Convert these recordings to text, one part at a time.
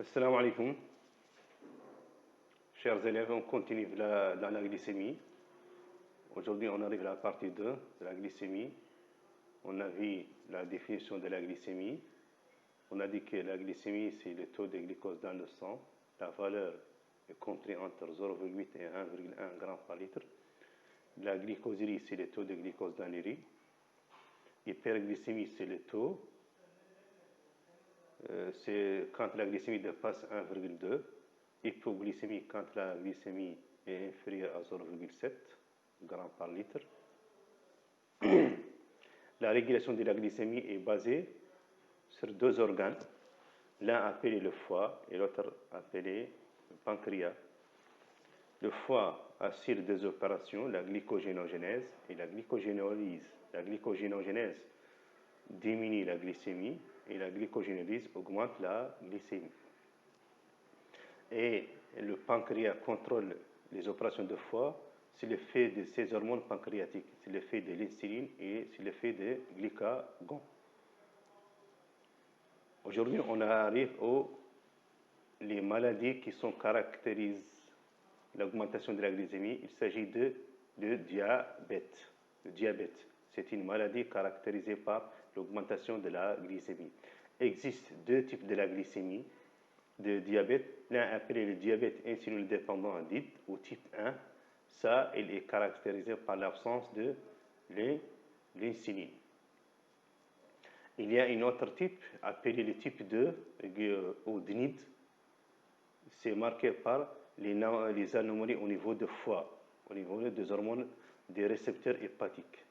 Assalamu alaikum. Chers élèves, on continue dans la glycémie. Aujourd'hui, on arrive à la partie 2 de la glycémie. On a vu la définition de la glycémie. On a dit que la glycémie, c'est le taux de glucose dans le sang. La valeur est comprise entre 0,8 et 1,1 g par litre. La glycosyrie, c'est le taux de glucose dans l'urine. Hyperglycémie, c'est le taux. C'est quand la glycémie dépasse 1,2. Hypoglycémie quand la glycémie est inférieure à 0,7 g par litre. La régulation de la glycémie est basée sur deux organes, l'un appelé le foie et l'autre appelé le pancréas. Le foie assure des opérations, la glycogénogenèse et la glycogénolyse. La glycogénogenèse diminue la glycémie et la glycogénolyse augmente la glycémie. Et le pancréas contrôle les opérations de foie, c'est l'effet de ces hormones pancréatiques, c'est l'effet de l'insuline et c'est l'effet de glucagon. Aujourd'hui, on arrive aux les maladies qui caractérisent l'augmentation de la glycémie. Il s'agit de diabète. Le diabète, c'est une maladie caractérisée par l'augmentation de la glycémie. Il existe deux types de la glycémie de diabète. L'un appelé le diabète insulinodépendant dit ou type 1. Ça, il est caractérisé par l'absence de l'insuline. Il y a un autre type appelé le type 2 ou DNID. C'est marqué par les anomalies au niveau du foie, au niveau des hormones des récepteurs hépatiques.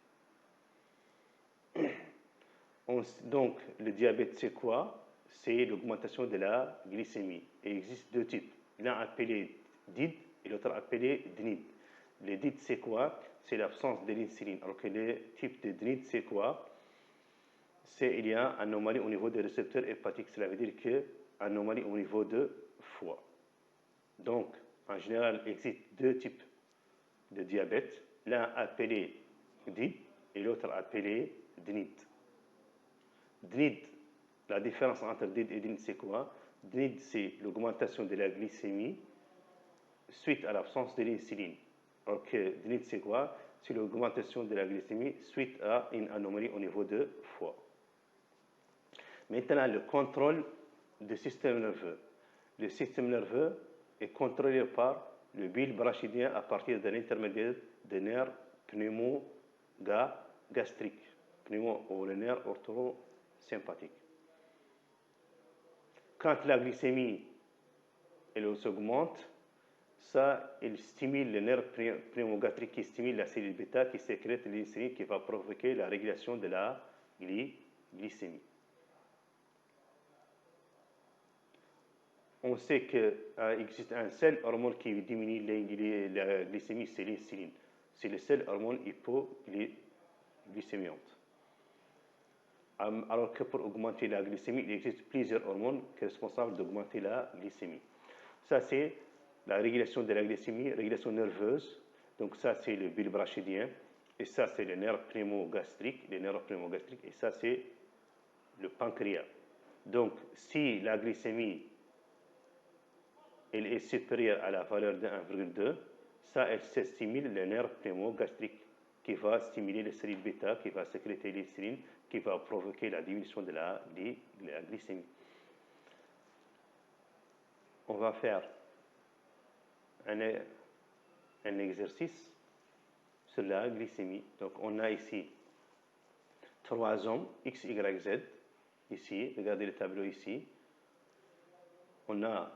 Donc, le diabète, c'est quoi? C'est l'augmentation de la glycémie. Et il existe deux types. L'un appelé DID et l'autre appelé DNID. Le DID, c'est quoi? C'est l'absence de l'insuline. Alors que le type de DNID, c'est quoi? Il y a une anomalie au niveau des récepteurs hépatiques. Cela veut dire que anomalie au niveau du foie. Donc, en général, il existe deux types de diabète. L'un appelé DID et l'autre appelé DNID. DNID, la différence entre DID et DNID, c'est quoi? DNID, c'est l'augmentation de la glycémie suite à l'absence de l'insuline. Alors que DNID, c'est quoi? C'est l'augmentation de la glycémie suite à une anomalie au niveau du foie. Maintenant, le contrôle du système nerveux. Le système nerveux est contrôlé par le bulbe rachidien à partir de l'intermédiaire des nerfs pneumogastriques, ou le nerf orthosympathique. Quand la glycémie elle augmente, ça, il stimule le nerf pneumogastrique qui stimule la cellule bêta qui sécrète l'insuline qui va provoquer la régulation de la glycémie. On sait qu'il existe un seul hormone qui diminue la glycémie, c'est l'insuline. C'est le seul hormone hypoglycémiante. Alors que pour augmenter la glycémie, il existe plusieurs hormones qui sont responsables d'augmenter la glycémie. Ça, c'est la régulation de la glycémie, régulation nerveuse. Donc ça, c'est le bulbe rachidien. Et ça, c'est le nerf pneumogastrique. Et ça, c'est le pancréas. Donc, si la glycémie elle est supérieure à la valeur de 1,2, ça, elle stimule le nerf pneumogastrique qui va stimuler les cellules bêta, qui va sécréter l'insuline, qui va provoquer la diminution de la glycémie. On va faire un exercice sur la glycémie. Donc, on a ici 3 hommes, X, Y, Z. Ici, regardez le tableau ici. On a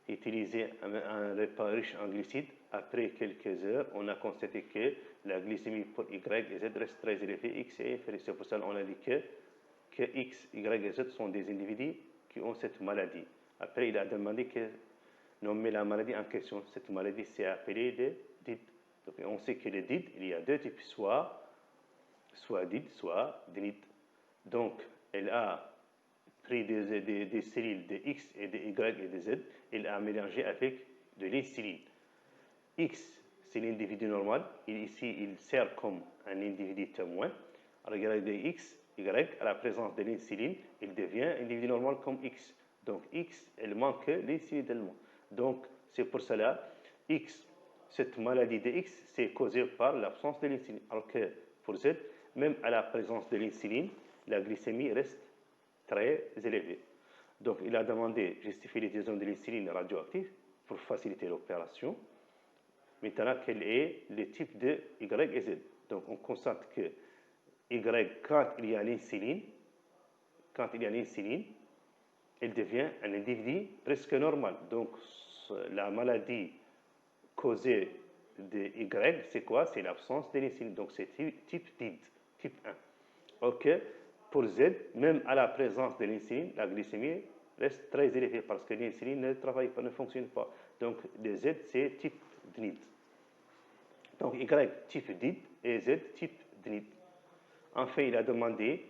utilisé un repas riche en glucides. Après quelques heures, on a constaté que la glycémie pour Y et Z reste très élevée. X est inférieur. C'est pour ça qu'on a dit que X, Y et Z sont des individus qui ont cette maladie. Après, il a demandé que nommer la maladie en question. Cette maladie, c'est appelé le DID. Donc, on sait que le DID, il y a deux types, soit DID, soit DNID. Donc, elle a pris des cellules de X et de Y et de Z, il a mélangé avec de l'insuline. X, c'est l'individu normal. Ici, il sert comme un individu témoin. Regardez X, Y, à la présence de l'insuline, il devient individu normal comme X. Donc, X, elle manque l'insuline tellement. Donc, c'est pour cela, X, cette maladie de X, c'est causé par l'absence de l'insuline. Alors que pour Z, même à la présence de l'insuline, la glycémie reste très élevée. Donc, il a demandé de justifier l'utilisation de l'insuline radioactive pour faciliter l'opération. Maintenant, quel est le type de Y et Z? Donc, on constate que Y, quand il y a l'insuline, il devient un individu presque normal. Donc, la maladie causée de Y, c'est quoi? C'est l'absence de l'insuline. Donc, c'est type DID, type 1. OK. Pour Z, même à la présence de l'insuline, la glycémie reste très élevée parce que l'insuline ne travaille pas, ne fonctionne pas. Donc, le Z, c'est type DNID. Donc, Y type DID et Z type DNID. Enfin, il a demandé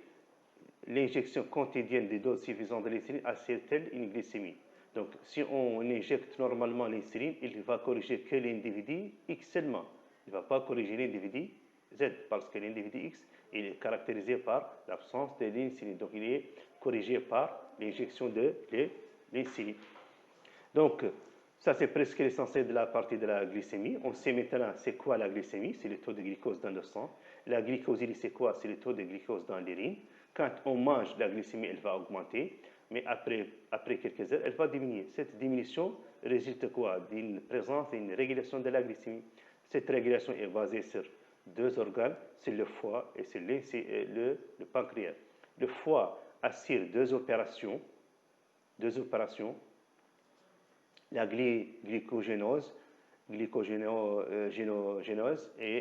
l'injection quotidienne des doses suffisantes de l'insuline assure-t-elle une glycémie? Donc, si on injecte normalement l'insuline, il va corriger que l'individu X seulement. Il ne va pas corriger l'individu Z, parce que l'individu X, il est caractérisé par l'absence de l'insuline. Donc, il est corrigé par l'injection de l'insuline. Donc, ça, c'est presque l'essentiel de la partie de la glycémie. On sait maintenant c'est quoi la glycémie, c'est le taux de glucose dans le sang. La glycosylie, c'est quoi? C'est le taux de glucose dans l'urine. Quand on mange, la glycémie, elle va augmenter, mais après quelques heures, elle va diminuer. Cette diminution résulte quoi? D'une présence, d'une régulation de la glycémie. Cette régulation est basée sur deux organes, c'est le foie et c'est le pancréas. Le foie assure deux opérations, la glycogénose et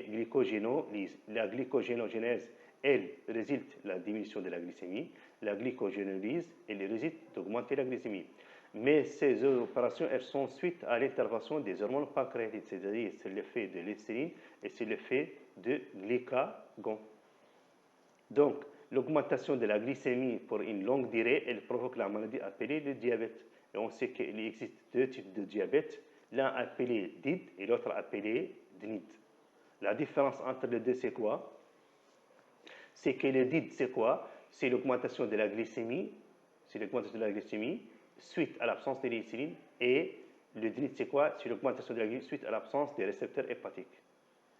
glycogénolyse. La glycogénogénèse, elle résulte de la diminution de la glycémie. La glycogénolyse, elle résulte d'augmenter la glycémie. Mais ces opérations, elles sont suite à l'intervention des hormones pancréatiques, c'est-à-dire c'est l'effet de l'insuline et c'est l'effet de glucagon. Donc, l'augmentation de la glycémie pour une longue durée, elle provoque la maladie appelée le diabète. Et on sait qu'il existe deux types de diabète, l'un appelé DID et l'autre appelé DNID. La différence entre les deux, c'est quoi? C'est que le DID, c'est quoi? C'est l'augmentation de la glycémie, suite à l'absence de l'insuline, et le DNID, c'est quoi? C'est l'augmentation de la glycémie suite à l'absence des récepteurs hépatiques.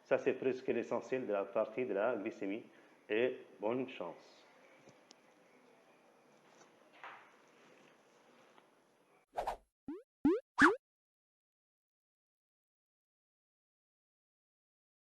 Ça, c'est presque l'essentiel de la partie de la glycémie. Et bonne chance.